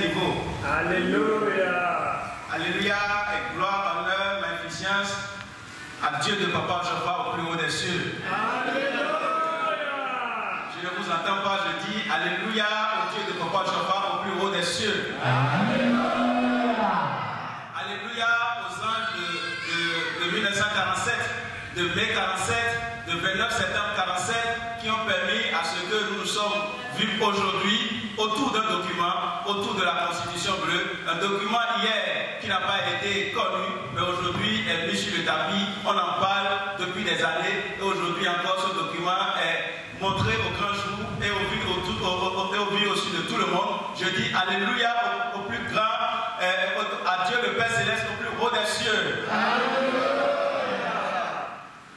niveau. Alléluia. Alléluia et gloire, honneur, magnificence à Dieu de Papa Joppa au plus haut des cieux. Alléluia. Je ne vous entends pas, je dis Alléluia au Dieu de Papa Joppa au plus haut des cieux. Alléluia. Alléluia aux anges de 1947, de mai 47, de 29 septembre 47 qui ont permis à ce que nous nous sommes vus aujourd'hui autour d'un document, autour de la Constitution bleue. Un document hier qui n'a pas été connu, mais aujourd'hui est mis sur le tapis. On en parle depuis des années et aujourd'hui encore ce document est montré au grand jour et au vu aussi de tout le monde. Je dis Alléluia au plus grand, à Dieu le Père Céleste au plus haut des cieux.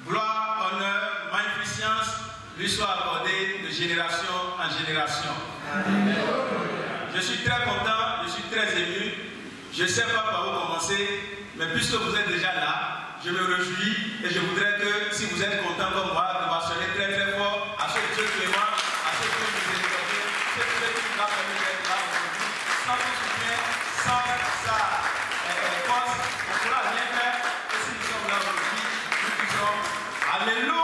Gloire, honneur, magnificence lui soit accordée de génération en génération. Je suis très content, je suis très ému. Je ne sais pas par où commencer, mais puisque vous êtes déjà là, je me réjouis et je voudrais que si vous êtes content comme moi, de m'assurer très très fort à ce Dieu clément, à ce Dieu miséricordieux, ce Dieu qui nous a permis d'être là aujourd'hui. Sans tout soutien, sans sa force, on ne pourra rien faire. Et si nous sommes là aujourd'hui, nous disons Alléluia.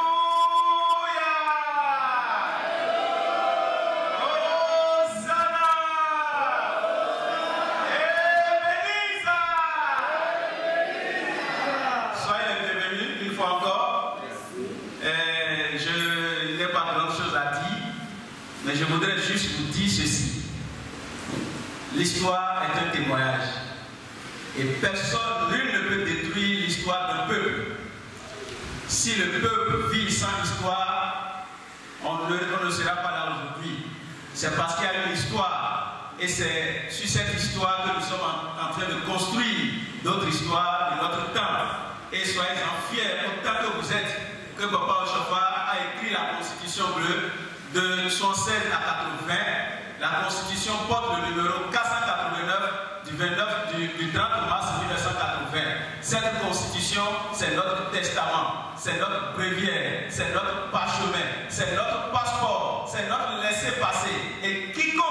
Mais je voudrais juste vous dire ceci. L'histoire est un témoignage. Et personne, nul ne peut détruire l'histoire d'un peuple. Si le peuple vit sans histoire, on ne sera pas là aujourd'hui. C'est parce qu'il y a une histoire. Et c'est sur cette histoire que nous sommes en train de construire d'autres histoires de notre temps. Et soyez-en fiers, autant que vous êtes, que Papa Joppa a écrit la Constitution bleue de 76 à 80. La Constitution porte le numéro 489 du 30 mars 1980. Cette Constitution, c'est notre testament, c'est notre bréviaire, c'est notre parchemin, c'est notre passeport, c'est notre laissez-passer. Et quiconque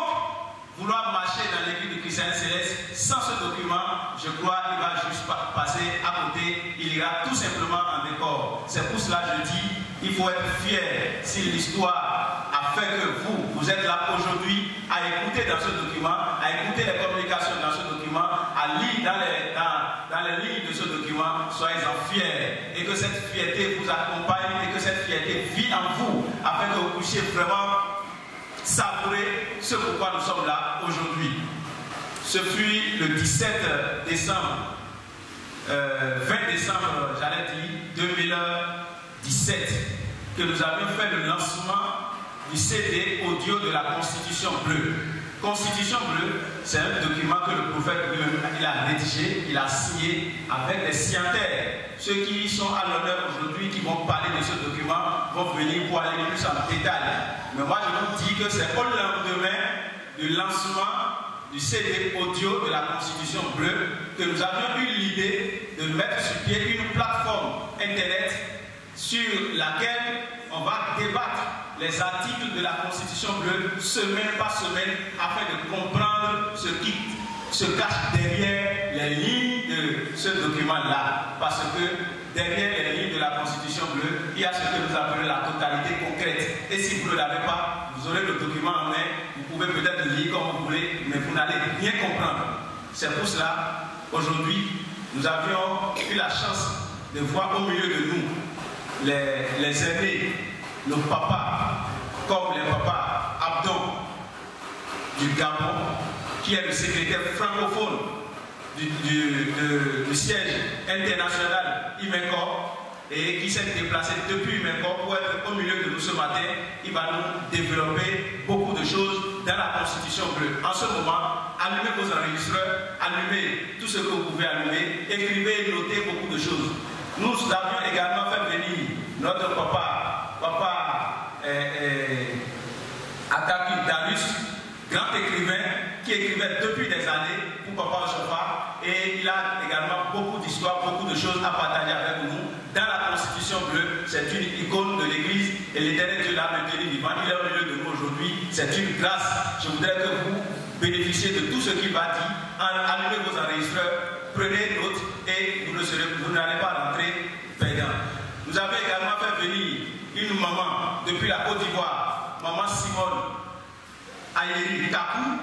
vouloir marcher dans l'église du Christ Céleste sans ce document, je crois qu'il va juste passer à côté, il ira tout simplement en décor. C'est pour cela que je dis, il faut être fier si l'histoire a fait que vous êtes là aujourd'hui à écouter dans ce document, à écouter les communications dans ce document, à lire dans les lignes de ce document. Soyez-en fiers et que cette fierté vous accompagne et que cette fierté vit en vous afin que vous puissiez vraiment savourer ce pourquoi nous sommes là aujourd'hui. Ce fut le 17 décembre, 20 décembre, j'allais dire, 2017, que nous avions fait le lancement du CD audio de la Constitution bleue. Constitution bleue, c'est un document que le prophète lui-même il a rédigé, il a signé avec des signataires. Ceux qui sont à l'honneur aujourd'hui, qui vont parler de ce document, vont venir pour aller plus en détail. Mais moi, je vous dis que c'est au lendemain du lancement du CD audio de la Constitution bleue que nous avions eu l'idée de mettre sur pied une plateforme Internet sur laquelle on va débattre les articles de la Constitution bleue semaine par semaine afin de comprendre ce qui se cache derrière les lignes de ce document-là. Parce que derrière les lignes de la Constitution bleue, il y a ce que nous appelons la totalité concrète. Et si vous ne l'avez pas, vous aurez le document en main, vous pouvez peut-être le lire comme vous voulez, mais vous n'allez rien comprendre. C'est pour cela, aujourd'hui, nous avions eu la chance de voir au milieu de nous les aînés, nos papas, comme les papas Abdon du Gabon, qui est le secrétaire francophone du siège international IMECO et qui s'est déplacé depuis IMECO pour être au milieu de nous ce matin. Il va nous développer beaucoup de choses dans la Constitution bleue. En ce moment, allumez vos enregistreurs, allumez tout ce que vous pouvez allumer, écrivez et notez beaucoup de choses. Nous avions également fait venir notre papa Ataki Darius, grand écrivain qui écrivait depuis des années pour Papa Joppa, et il a également beaucoup d'histoires, beaucoup de choses à partager avec nous. Dans la Constitution bleue, c'est une icône de l'Église et l'Éternel Dieu l'a maintenu vivant. Il est au milieu de nous aujourd'hui. C'est une grâce. Je voudrais que bénéficier de tout ce qu'il va dire. Allumez vos enregistreurs, prenez note et vous n'allez pas rentrer perdant. Nous avons également fait venir une maman depuis la Côte d'Ivoire, maman Simone Ayeri Kakou.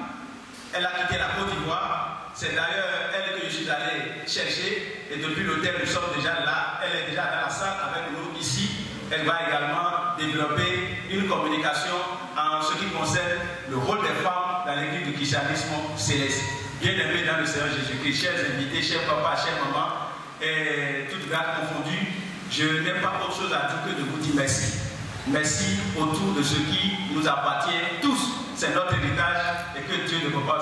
Elle a quitté la Côte d'Ivoire. C'est d'ailleurs elle que je suis allé chercher. Et depuis l'hôtel, nous sommes déjà là. Elle est déjà dans la salle avec nous ici. Elle va également développer une communication en ce qui concerne le rôle des femmes dans l'église du christianisme céleste. Bien-aimés dans le Seigneur Jésus-Christ, chers invités, chers papas, chers mamans, et toutes grades confondues, je n'ai pas autre chose à dire que de vous dire merci. Merci autour de ce qui nous appartient tous. C'est notre héritage et que Dieu ne peut pas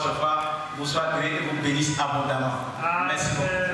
vous soit gré et vous bénisse abondamment. Merci beaucoup.